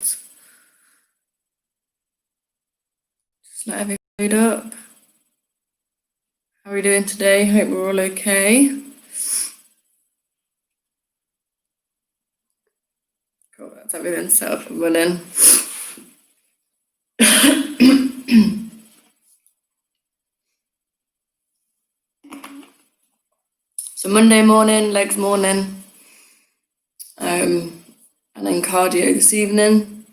Just let everything load up. How are we doing today? Hope we're all okay. Cool, that's everything set up and running. So Monday morning, legs morning, and then cardio this evening.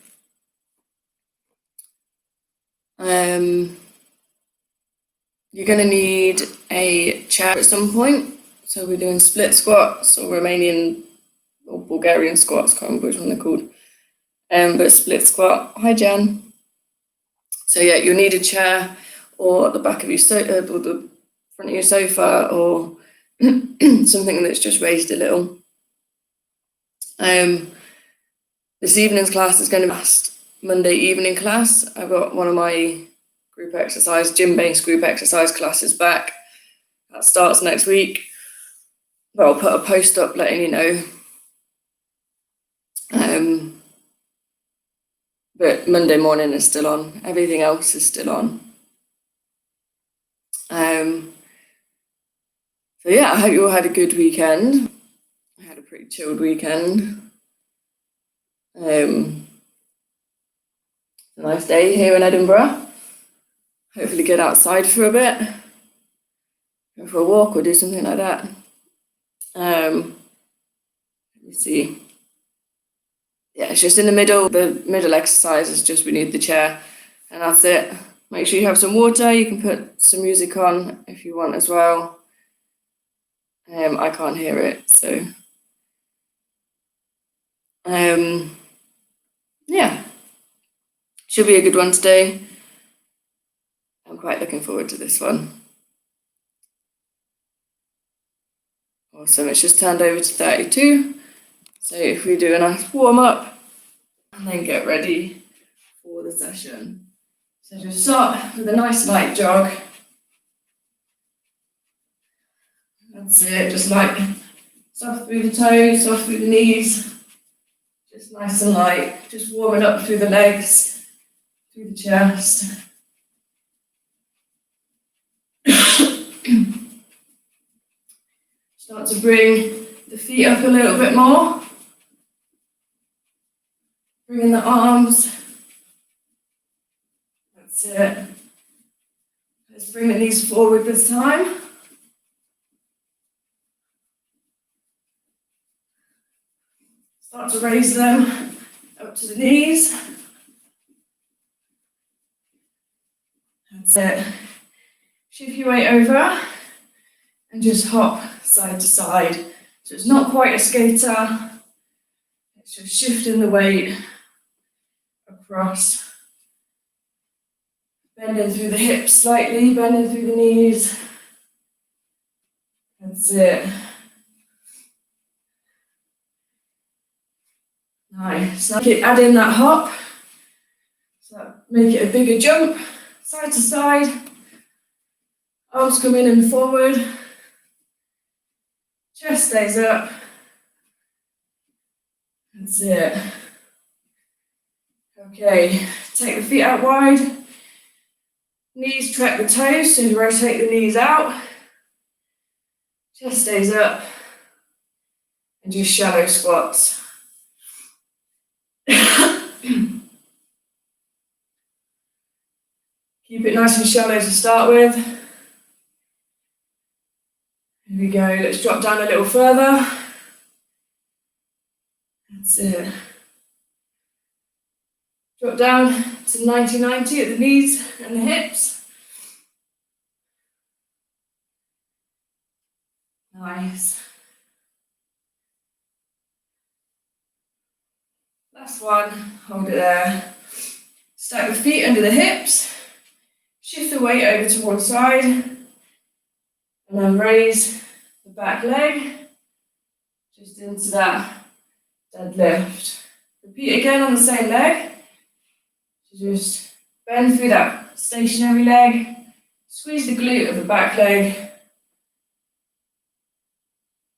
You're going to need a chair at some point. So we're doing split squats or Romanian or Bulgarian squats, can't remember which one they're called. But split squat. Hi, Jen. So yeah, you'll need a chair or the back of your sofa, or the front of your sofa, or something that's just raised a little. This evening's class is going to be last Monday evening class. I've got one of my group exercise, gym-based group exercise classes back. That starts next week. But I'll put a post up letting you know. But Monday morning is still on. Everything else is still on. So yeah, I hope you all had a good weekend. I had a pretty chilled weekend. A nice day here in Edinburgh. Hopefully get outside for a bit. Go for a walk or do something like that. Let me see. Yeah, it's just in the middle. The middle exercise is just we need the chair, and that's it. Make sure you have some water. You can put some music on if you want as well. I can't hear it, so yeah, should be a good one today. I'm quite looking forward to this one. Awesome, it's just turned over to 32. So if we do a nice warm up and then get ready for the session. So just start with a nice light jog. That's it, just like soft through the toes, soft through the knees. Just nice and light, just warming up through the legs, through the chest. Start to bring the feet up a little bit more. Bring in the arms. That's it. Let's bring the knees forward this time. Start to raise them up to the knees. That's it. Shift your weight over and just hop side to side. So it's not quite a skater. It's just shifting the weight across. Bending through the hips slightly, bending through the knees. That's it. Nice. Now add in that hop. So make it a bigger jump, side to side. Arms come in and forward. Chest stays up. That's it. Okay, take the feet out wide. Knees track the toes, so rotate the knees out. Chest stays up. And do shallow squats. Keep it nice and shallow to start with. Here we go, let's drop down a little further. That's it. Drop down to 90-90 at the knees and the hips. Nice. Last one, hold it there. Stack the feet under the hips. Shift the weight over to one side. And then raise the back leg. Just into that deadlift. Repeat again on the same leg. So just bend through that stationary leg. Squeeze the glute of the back leg.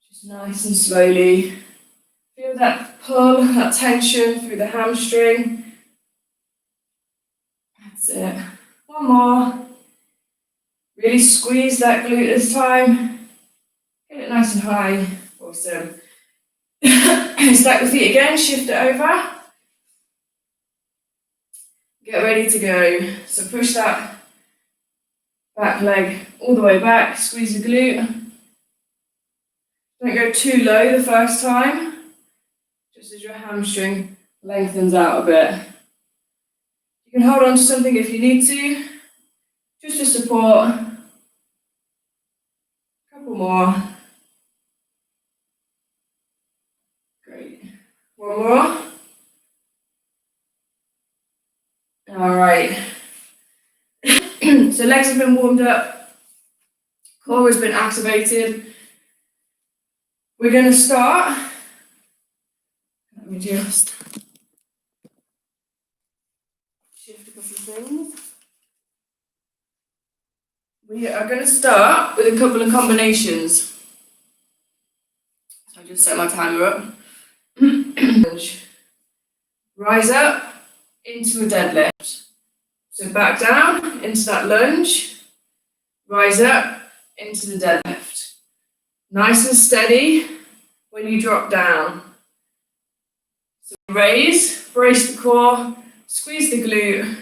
Just nice and slowly. Feel that pull, that tension through the hamstring. That's it. One more. Really squeeze that glute this time. Get it nice and high. Awesome. Stack the feet again, shift it over. Get ready to go. So push that back leg all the way back, squeeze the glute. Don't go too low the first time, just as your hamstring lengthens out a bit. You can hold on to something if you need to, just to support. A couple more. Great. One more. All right. So legs have been warmed up, core has been activated. We're going to start. Let me just shift a couple of things. We are going to start with a couple of combinations. So I just set my timer up. Rise up into a deadlift. So back down into that lunge. Rise up into the deadlift. Nice and steady when you drop down. So raise, brace the core, squeeze the glute,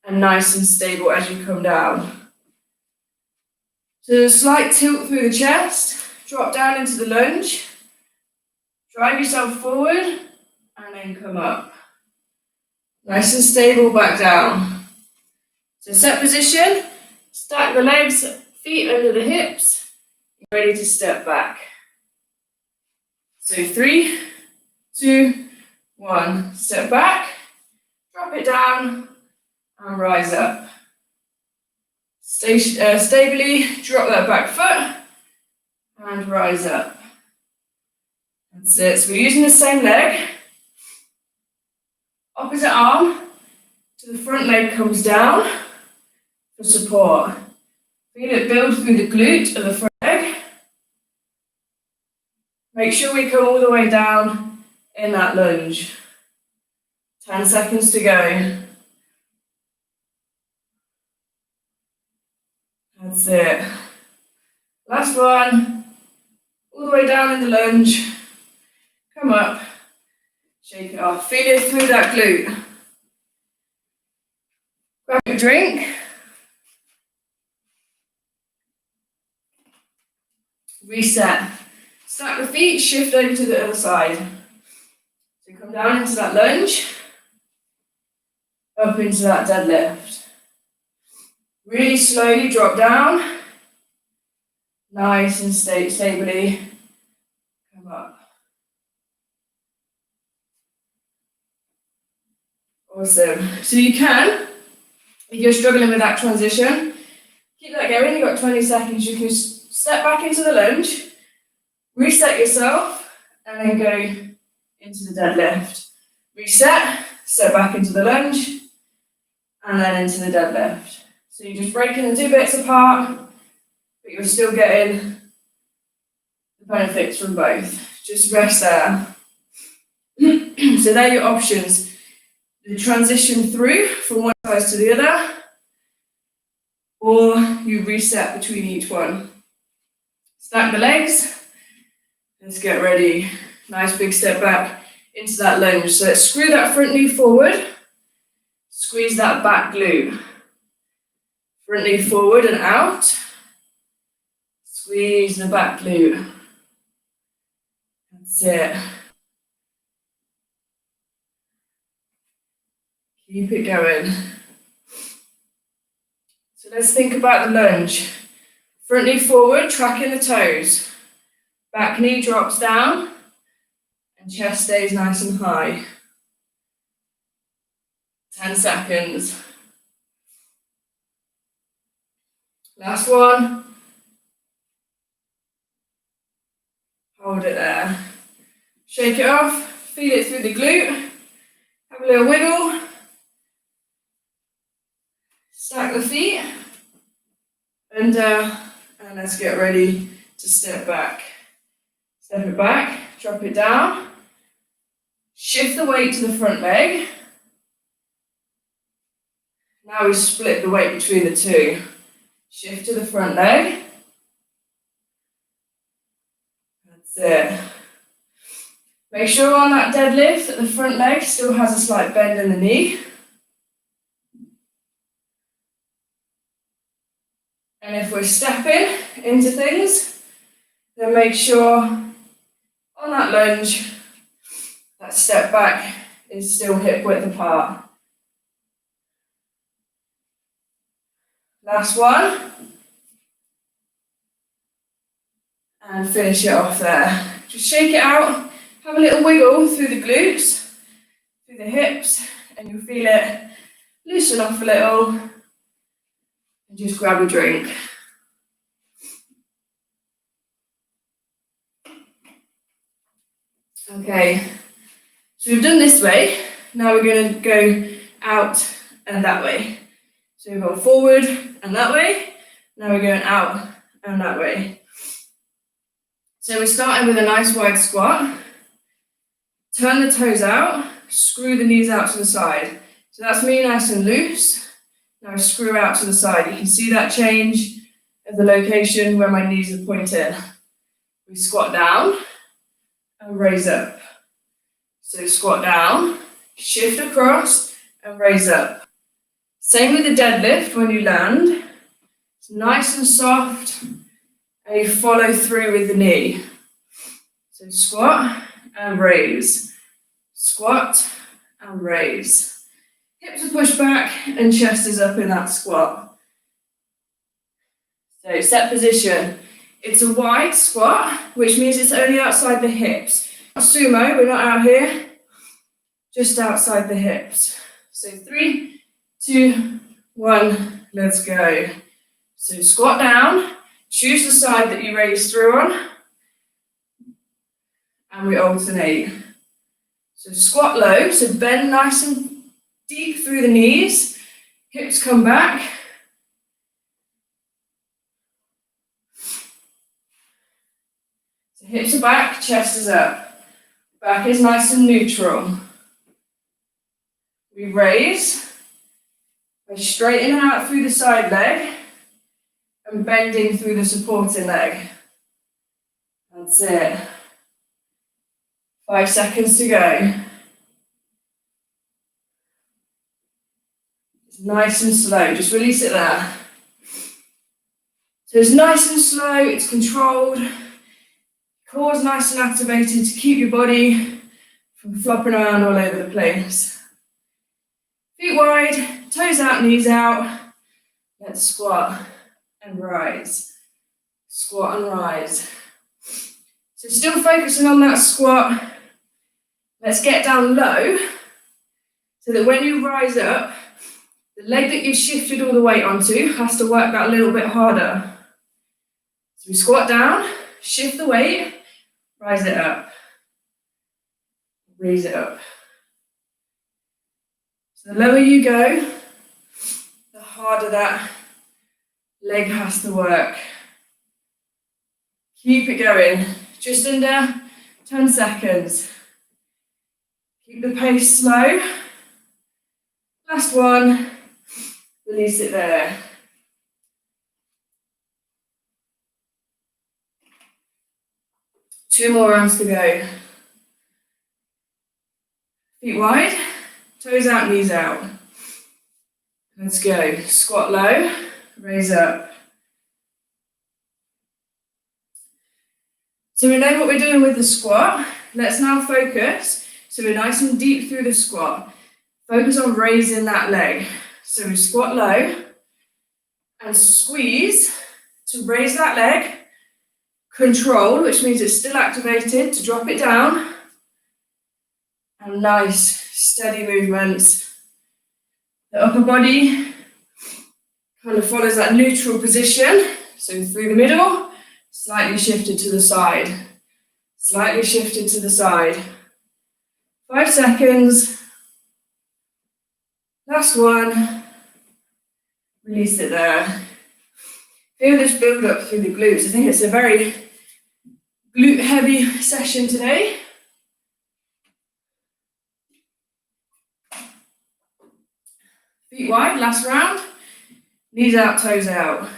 and nice and stable as you come down. So a slight tilt through the chest, drop down into the lunge, drive yourself forward, and then come up. Nice and stable back down. So set position, stack the legs, feet under the hips, ready to step back. So 3, 2, 1, step back, drop it down, and rise up. Stay stably, drop that back foot, and rise up. That's it. So we're using the same leg. Opposite arm to the front leg comes down for support. Feel it build through the glute of the front leg. Make sure we come all the way down in that lunge. 10 seconds to go. That's it. Last one. All the way down in the lunge. Come up. Shake it off. Feel it through that glute. Grab your drink. Reset. Stack the feet, shift over to the other side. So come down into that lunge. Up into that deadlift. Really slowly drop down. Nice and stably. Come up. Awesome. So you can, if you're struggling with that transition, keep that going. You've got 20 seconds. You can step back into the lunge, reset yourself, and then go into the deadlift. Reset, step back into the lunge, and then into the deadlift. So you're just breaking the two bits apart, but you're still getting the benefits from both. Just rest there. So they're your options. The transition through from one side to the other, or you reset between each one. Stack the legs. Let's get ready. Nice big step back into that lunge. So let's screw that front knee forward. Squeeze that back glute. Front knee forward and out. Squeeze the back glute. That's it. Keep it going. So let's think about the lunge. Front knee forward, tracking the toes. Back knee drops down and chest stays nice and high. 10 seconds. Last one. Hold it there. Shake it off, feel it through the glute. Have a little wiggle. Stack the feet. And let's get ready to step back. Step it back, drop it down, Shift the weight to the front leg. Now we split the weight between the two. Shift to the front leg. That's it. Make sure on that deadlift that the front leg still has a slight bend in the knee. And if we're stepping into things, then make sure on that lunge, that step back is still hip width apart. Last one. And finish it off there. Just shake it out, have a little wiggle through the glutes, through the hips, and you'll feel it loosen off a little, and just grab a drink. Okay, so we've done this way, now we're going to go out and that way. So we've gone forward and that way, now we're going out and that way. So we're starting with a nice wide squat. Turn the toes out, screw the knees out to the side. So that's me nice and loose. Now screw out to the side. You can see that change of the location where my knees are pointing. We squat down and raise up. So squat down, shift across and raise up. Same with the deadlift when you land. It's nice and soft. And you follow through with the knee. So squat and raise. Squat and raise. Hips are pushed back and chest is up in that squat. So set position. It's a wide squat, which means it's only outside the hips. Not sumo, we're not out here. Just outside the hips. So 3, 2, 1, let's go. So squat down. Choose the side that you raise through on, and we alternate. So squat low, so bend nice and deep through the knees, hips come back. So hips are back, chest is up. Back is nice and neutral. We raise, we straighten out through the side leg, and bending through the supporting leg. That's it. 5 seconds to go. It's nice and slow, just release it there. So it's nice and slow, it's controlled. Core's nice and activated to keep your body from flopping around all over the place. Feet wide, toes out, knees out. Let's squat and rise. Squat and rise. So still focusing on that squat. Let's get down low so that when you rise up, the leg that you've shifted all the weight onto has to work that little bit harder. So we squat down, shift the weight, rise it up, raise it up. So the lower you go, the harder that leg has to work. Keep it going, just under 10 seconds. Keep the pace slow. Last one, release it there. Two more rounds to go. Feet wide, toes out, knees out. Let's go. Squat low, raise up. So we know what we're doing with the squat. Let's now focus. So we're nice and deep through the squat. Focus on raising that leg. So we squat low and squeeze to raise that leg. Control, which means it's still activated, to drop it down. And nice, steady movements. The upper body kind of follows that neutral position. So through the middle, slightly shifted to the side. Slightly shifted to the side. 5 seconds. Last one. Release it there. Feel this build up through the glutes. I think it's a very glute heavy session today. Feet wide, last round. Knees out, toes out.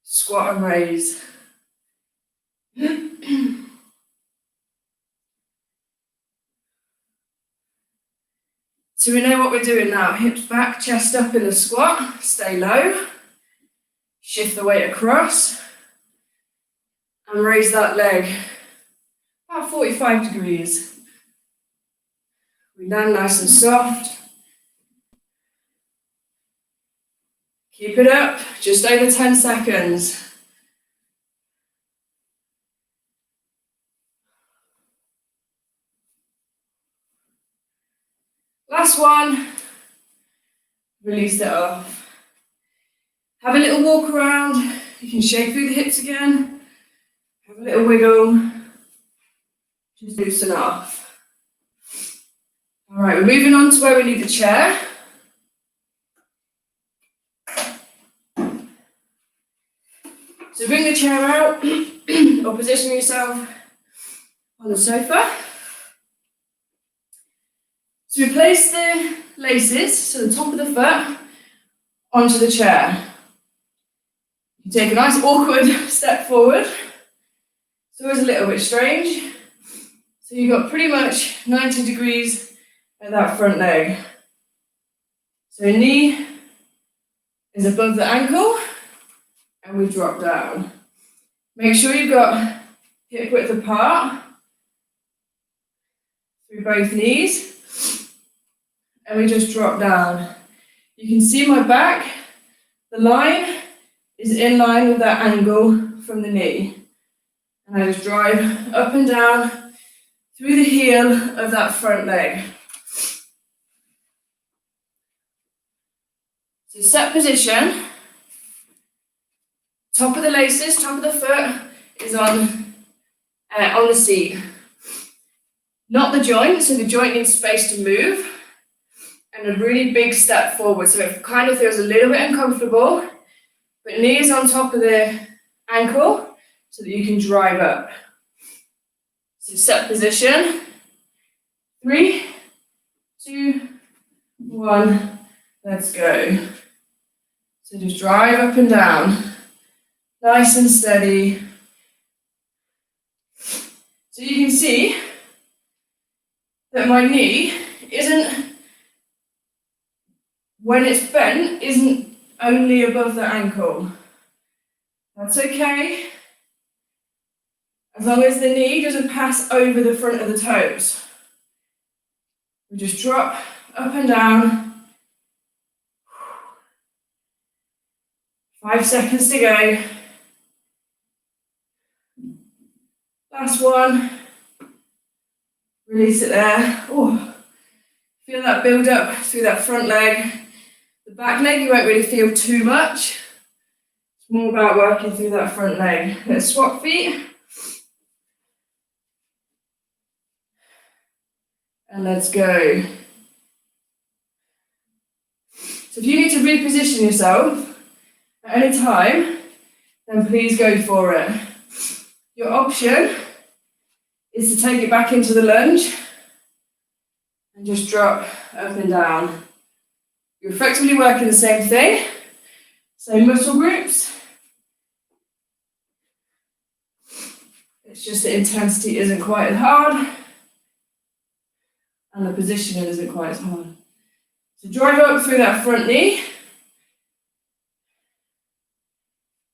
Squat and raise. So we know what we're doing now. Hips back, chest up in the squat. Stay low. Shift the weight across. And raise that leg about 45 degrees. We land nice and soft. Keep it up, just over 10 seconds. Last one. Release it off. Have a little walk around. You can shake through the hips again. Have a little wiggle. Just loosen off. All right, we're moving on to where we need the chair. So bring the chair out or position yourself on the sofa. So we place the laces, so the top of the foot, onto the chair. You take a nice awkward step forward. It's always a little bit strange. So you've got pretty much 90 degrees at that front leg. So knee is above the ankle and we drop down. Make sure you've got hip width apart through both knees. And we just drop down. You can see my back. The line is in line with that angle from the knee. And I just drive up and down through the heel of that front leg. So set position. Top of the laces, top of the foot is on the seat. Not the joint, so the joint needs space to move. And a really big step forward, so it kind of feels a little bit uncomfortable, but knee is on top of the ankle so that you can drive up. So set position. 3, 2, 1, let's go. So just drive up and down, nice and steady. So you can see that my knee when it's bent, isn't only above the ankle. That's okay, as long as the knee doesn't pass over the front of the toes. We just drop up and down. 5 seconds to go. Last one. Release it there. Oh, feel that build up through that front leg. The back leg you won't really feel too much. It's more about working through that front leg. Let's swap feet. And let's go. So if you need to reposition yourself at any time, then please go for it. Your option is to take it back into the lunge and just drop up and down. You're effectively working the same thing, same muscle groups. It's just the intensity isn't quite as hard and the positioning isn't quite as hard. So drive up through that front knee.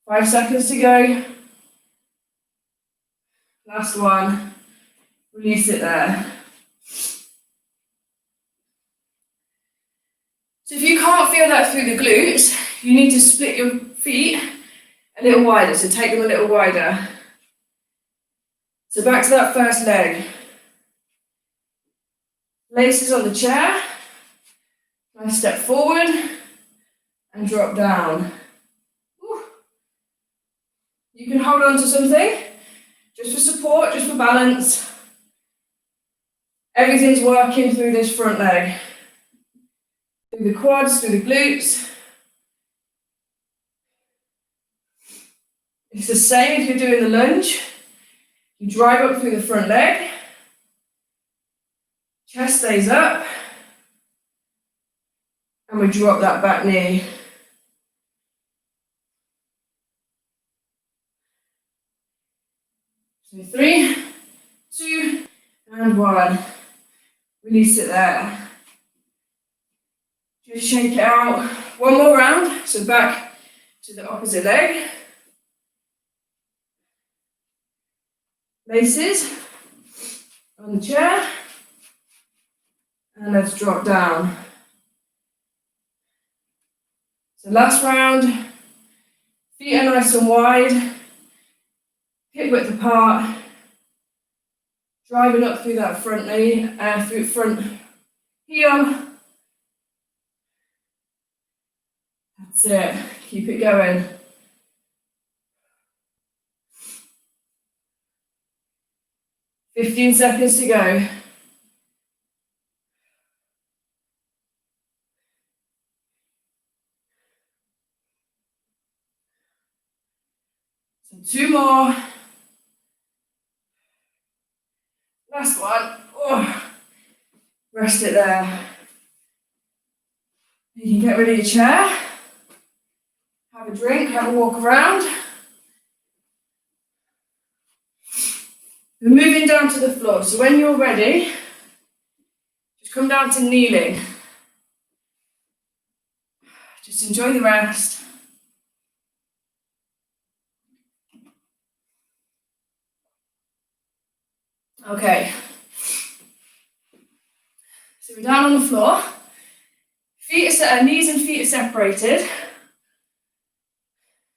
5 seconds to go. Last one. Release it there. So if you can't feel that through the glutes, you need to split your feet a little wider, so take them a little wider. So back to that first leg. Laces on the chair. Nice step forward and drop down. Woo. You can hold on to something, just for support, just for balance. Everything's working through this front leg. Through the quads, through the glutes. It's the same if you're doing the lunge. You drive up through the front leg. Chest stays up. And we drop that back knee. So 3, 2, and 1. Release it there. Just shake it out. One more round. So back to the opposite leg. Laces on the chair. And let's drop down. So last round. Feet are nice and wide. Hip width apart. Driving up through that front knee, through front heel. That's it. Keep it going. "15 seconds to go." So 2 more. Last one. Oh. Rest it there. You can get rid of your chair. Have a drink, have a walk around. We're moving down to the floor. So when you're ready, just come down to kneeling. Just enjoy the rest. Okay. So we're down on the floor. Knees and feet are separated.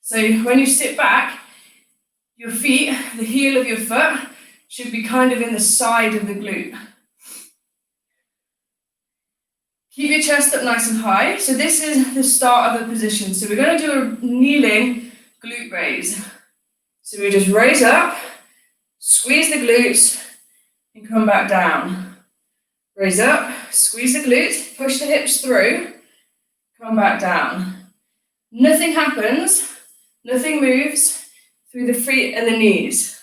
So when you sit back, your feet, the heel of your foot, should be kind of in the side of the glute. Keep your chest up nice and high. So this is the start of the position. So we're going to do a kneeling glute raise. So we just raise up, squeeze the glutes, and come back down. Raise up, squeeze the glutes, push the hips through, come back down. Nothing happens, nothing moves through the feet and the knees.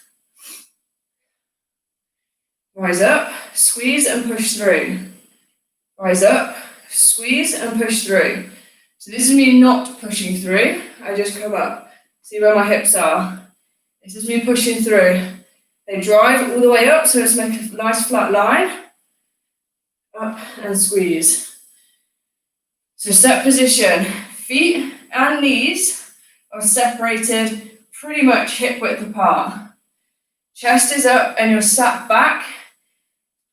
Rise up, squeeze and push through. Rise up, squeeze and push through. So this is me not pushing through. I just come up. See where my hips are. This is me pushing through. They drive all the way up, so let's make a nice flat line. Up and squeeze. So step position. Feet and knees are separated pretty much hip width apart. Chest is up and you're sat back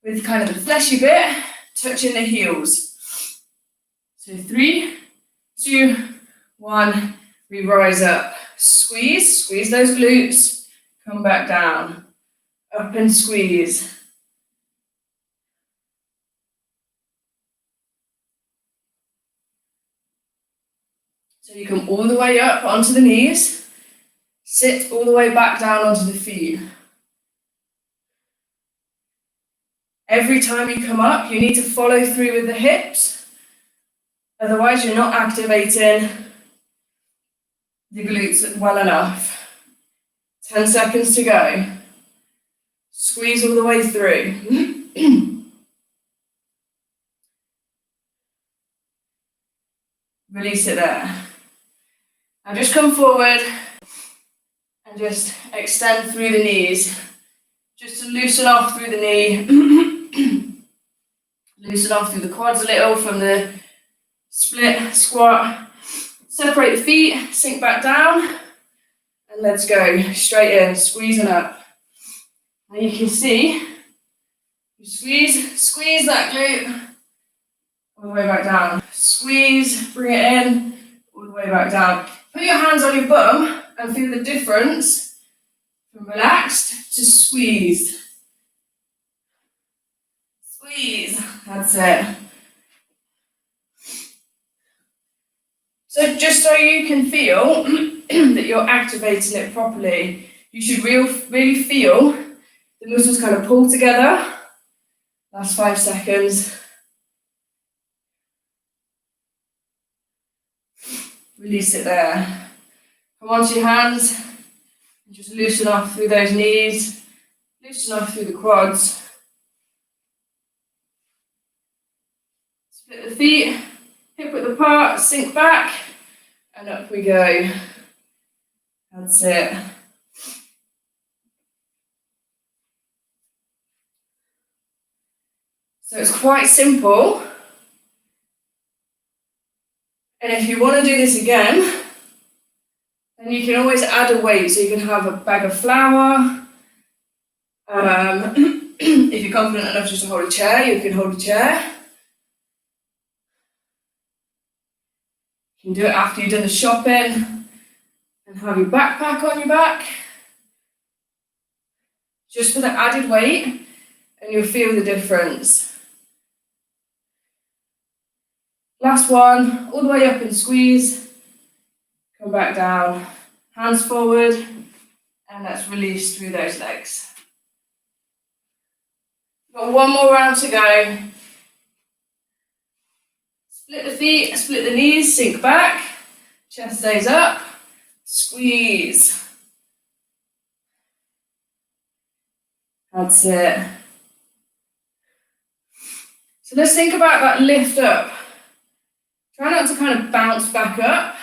with kind of the fleshy bit touching the heels. So 3, 2, 1, we rise up. Squeeze those glutes, come back down. Up and squeeze. So you come all the way up onto the knees, sit all the way back down onto the feet. Every time you come up, you need to follow through with the hips, otherwise you're not activating the glutes well enough. 10 seconds to go. Squeeze all the way through. Release it there. Now just come forward and just extend through the knees. Just to loosen off through the knee. Loosen off through the quads a little from the split squat. Separate the feet, sink back down, and let's go. Straight in, squeezing up. And you can see, you squeeze that glute, all the way back down. Squeeze, bring it in, all the way back down. Put your hands on your bum and feel the difference from relaxed to squeeze. Squeeze, that's it. So just so you can feel that you're activating it properly, you should really feel the muscles kind of pull together. Last 5 seconds. Release it there. Come onto your hands and just loosen off through those knees, loosen off through the quads. Split the feet, hip width apart, sink back, and up we go. That's it. So it's quite simple. And if you want to do this again, then you can always add a weight. So you can have a bag of flour. If you're confident enough just to hold a chair, you can hold a chair. You can do it after you've done the shopping and have your backpack on your back. Just for the added weight, and you'll feel the difference. Last one, all the way up and squeeze. Come back down, hands forward, and let's release through those legs. Got one more round to go. Split the feet, split the knees, sink back, chest stays up, squeeze. That's it. So let's think about that lift up. Try not to kind of bounce back up.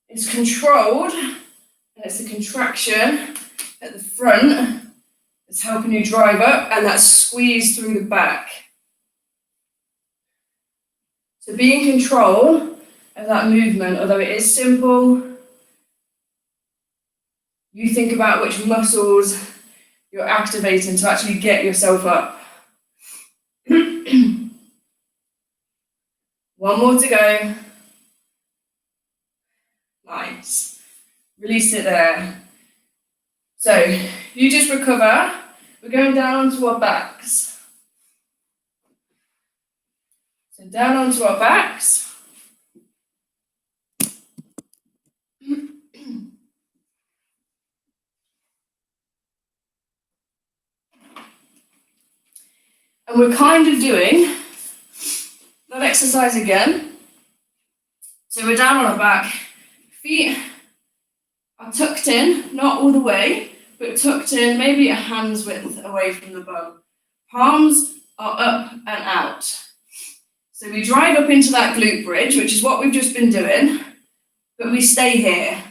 It's controlled, and it's the contraction at the front that's helping you drive up, and that squeeze through the back. So be in control of that movement, although it is simple. You think about which muscles you're activating to actually get yourself up. One more to go. Nice. Release it there. So you just recover. We're going down onto our backs. So down onto our backs. And we're kind of doing that exercise again. So we're down on our back. Feet are tucked in, not all the way, but tucked in, maybe a hand's width away from the bum. Palms are up and out. So we drive up into that glute bridge, which is what we've just been doing, but we stay here.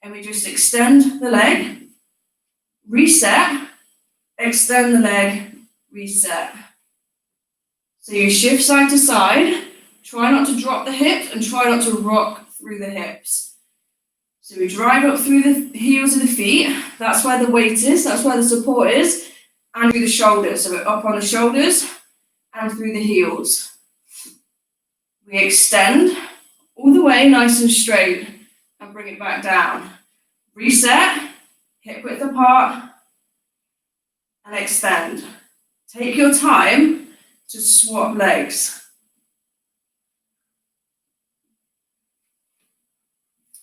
And we just extend the leg, reset, extend the leg, reset. So you shift side to side, try not to drop the hips and try not to rock through the hips. So we drive up through the heels of the feet, that's where the weight is, that's where the support is, and through the shoulders. So we're up on the shoulders and through the heels. We extend all the way nice and straight and bring it back down. Reset, hip width apart, and extend. Take your time to swap legs.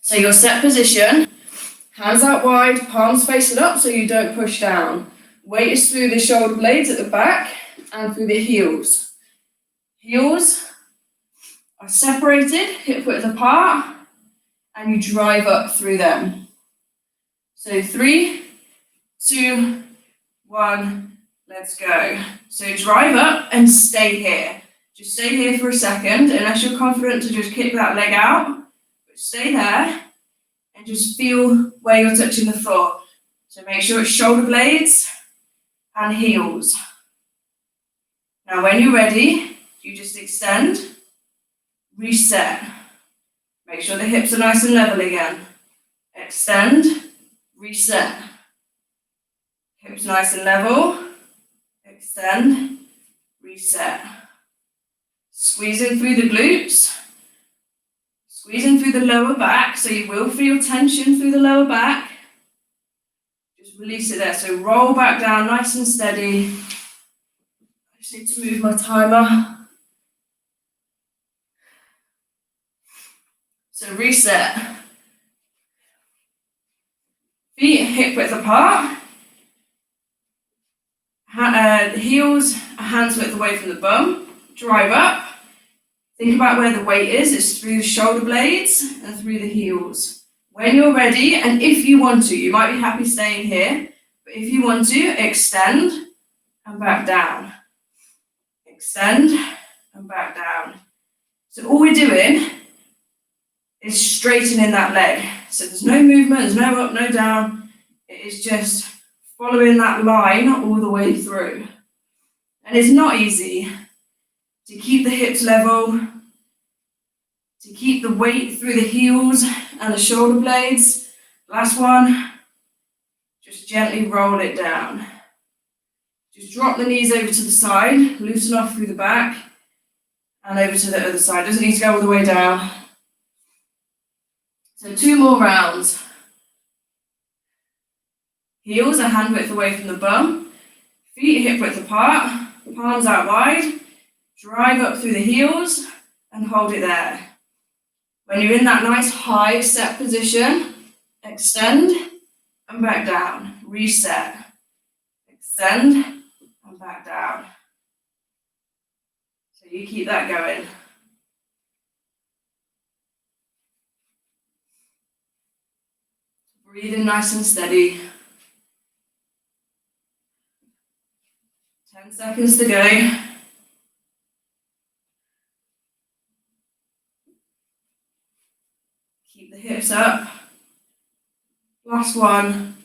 So your set position, hands out wide, palms facing up so you don't push down. Weight is through the shoulder blades at the back and through the heels. Heels are separated, hip width apart, and you drive up through them. So 3, 2, 1, let's go. So drive up and stay here. Just stay here for a second, unless you're confident to just kick that leg out. But stay there and just feel where you're touching the floor. So make sure it's shoulder blades and heels. Now when you're ready, you just extend, reset. Make sure the hips are nice and level again. Extend, reset. Hips nice and level. Extend, reset. Squeezing through the glutes. Squeezing through the lower back, so you will feel tension through the lower back. Just release it there. So roll back down nice and steady. I just need to move my timer. So reset. Feet hip width apart. Heels, hands width away from the bum. Drive up. Think about where the weight is. It's through the shoulder blades and through the heels. When you're ready, and if you want to, you might be happy staying here, but if you want to, extend and back down. Extend and back down. So all we're doing is straightening that leg. So there's no movement, there's no up, no down. It is just following that line all the way through. And it's not easy to keep the hips level, to keep the weight through the heels and the shoulder blades. Last one, just gently roll it down. Just drop the knees over to the side, loosen off through the back, and over to the other side. Doesn't need to go all the way down. So 2 more rounds. Heels a hand width away from the bum, feet hip width apart, palms out wide, drive up through the heels and hold it there. When you're in that nice high set position, extend and back down, reset, extend and back down. So you keep that going. Breathing nice and steady. 10 seconds to go. Keep the hips up. Last one.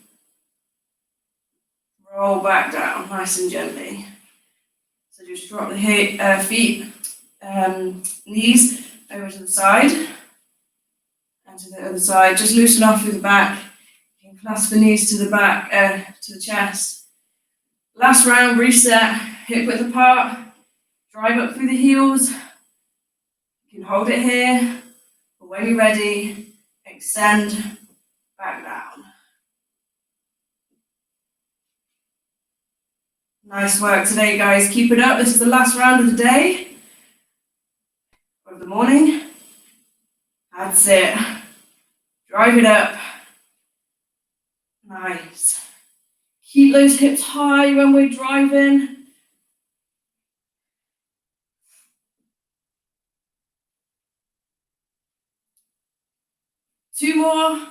Roll back down, nice and gently. So just drop the feet, knees over to the side and to the other side. Just loosen off through the back. You can clasp the knees to the back, to the chest. Last round, reset, hip width apart, drive up through the heels. You can hold it here, but when you're ready, extend, back down. Nice work today, guys. Keep it up. This is the last round of the day, or of the morning. That's it. Drive it up. Nice. Keep those hips high when we're driving. Two more.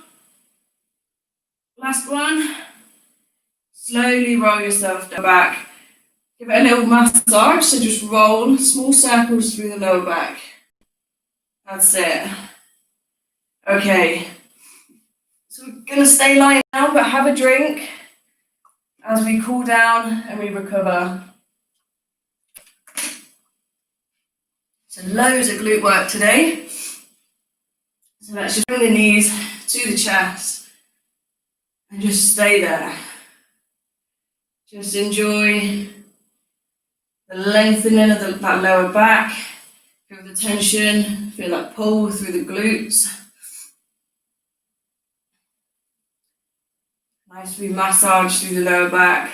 Last one. Slowly roll yourself back. Give it a little massage, so just roll small circles through the lower back. That's it. Okay. So we're going to stay lying down, but have a drink as we cool down and we recover. So loads of glute work today. So let's just bring the knees to the chest and just stay there. Just enjoy the lengthening of that lower back. Feel the tension, feel that pull through the glutes. Nice massage through the lower back.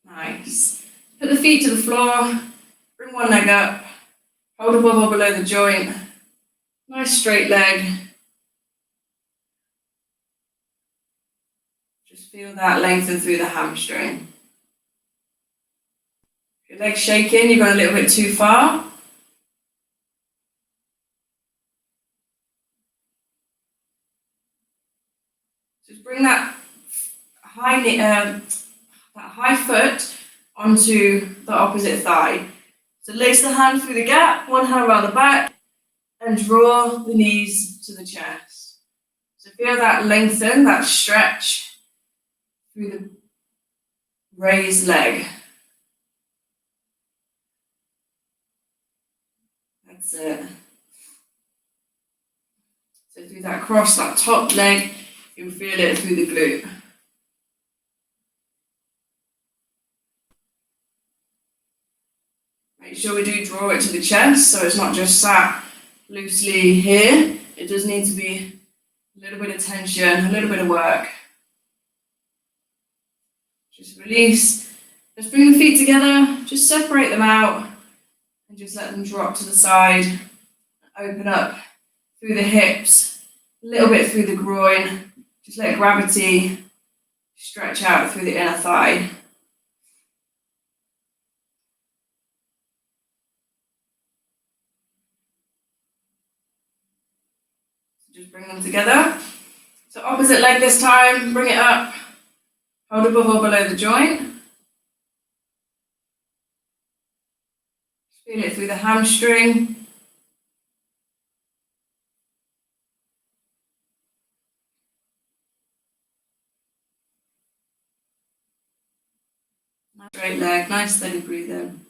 Nice. Put the feet to the floor, bring one leg up, hold a bubble below the joint. Nice straight leg. Just feel that lengthen through the hamstring. If your leg's shaking, you've gone a little bit too far. Just bring that high foot onto the opposite thigh. So lace the hand through the gap, one hand around the back, and draw the knees to the chest. So feel that lengthen, that stretch through the raised leg. That's it. So through that cross, that top leg, you'll feel it through the glute. Make sure we do draw it to the chest, so it's not just sat loosely here. It does need to be a little bit of tension, a little bit of work. Just release. Just bring the feet together, just separate them out, and just let them drop to the side. Open up through the hips, a little bit through the groin. Just let gravity stretch out through the inner thigh. Just bring them together. So opposite leg this time, bring it up, Hold above or below the joint. Feel it through the hamstring. Straight leg, nice steady breathing.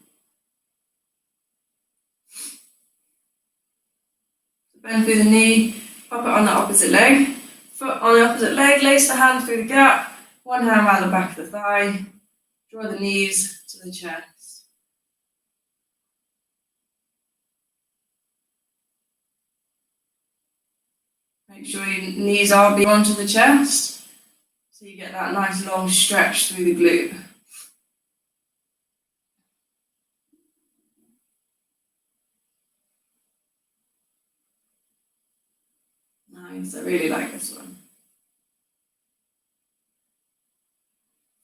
Bend through the knee, pop it on the opposite leg. Foot on the opposite leg, lace the hand through the gap. One hand around the back of the thigh. Draw the knees to the chest. Make sure your knees are beyond to the chest, so you get that nice long stretch through the glute. Nice, I really like this one.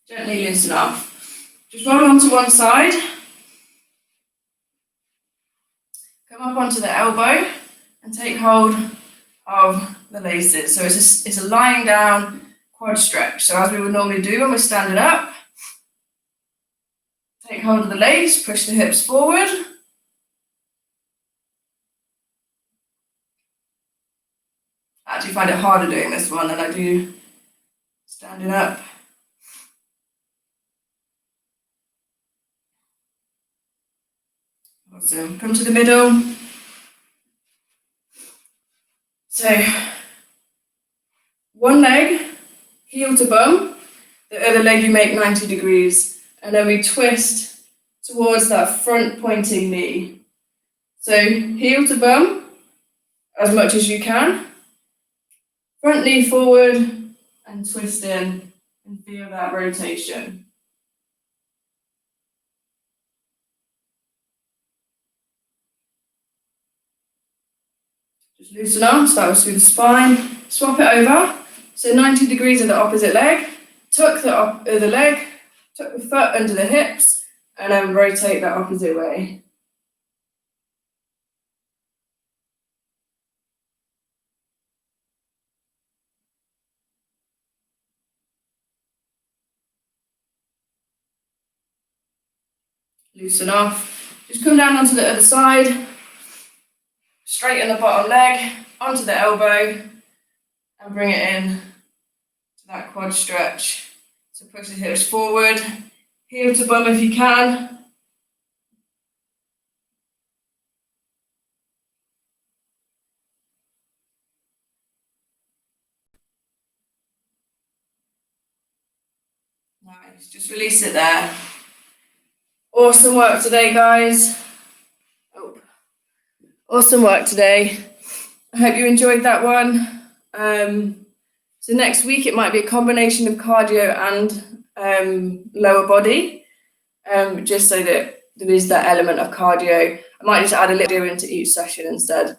Gently loosen off. Just roll onto one side. Come up onto the elbow and take hold of the laces. So it's a lying down quad stretch. So as we would normally do when we're standing up, take hold of the lace, push the hips forward. I actually find it harder doing this one than I do standing up. Awesome. Come to the middle. So, one leg, heel to bum, the other leg you make 90 degrees, and then we twist towards that front pointing knee. So, heel to bum, as much as you can. Front knee forward and twist in and feel that rotation. Just loosen up, start through the spine, swap it over. So 90 degrees of the opposite leg, tuck the other leg, tuck the foot under the hips, and then rotate that opposite way. Loosen off. Just come down onto the other side. Straighten the bottom leg onto the elbow and bring it in to that quad stretch. So push the hips forward, heel to bum if you can. Nice, just release it there. Awesome work today, guys. Awesome work today. I hope you enjoyed that one. So next week it might be a combination of cardio and lower body, just so that there is that element of cardio. I might just add a little into each session instead.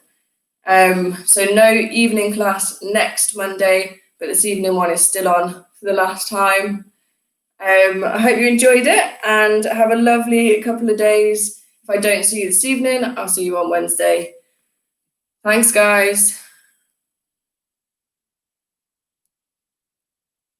So no evening class next Monday, but this evening one is still on for the last time. I hope you enjoyed it and have a lovely couple of days. If I don't see you this evening, I'll see you on Wednesday. Thanks, guys.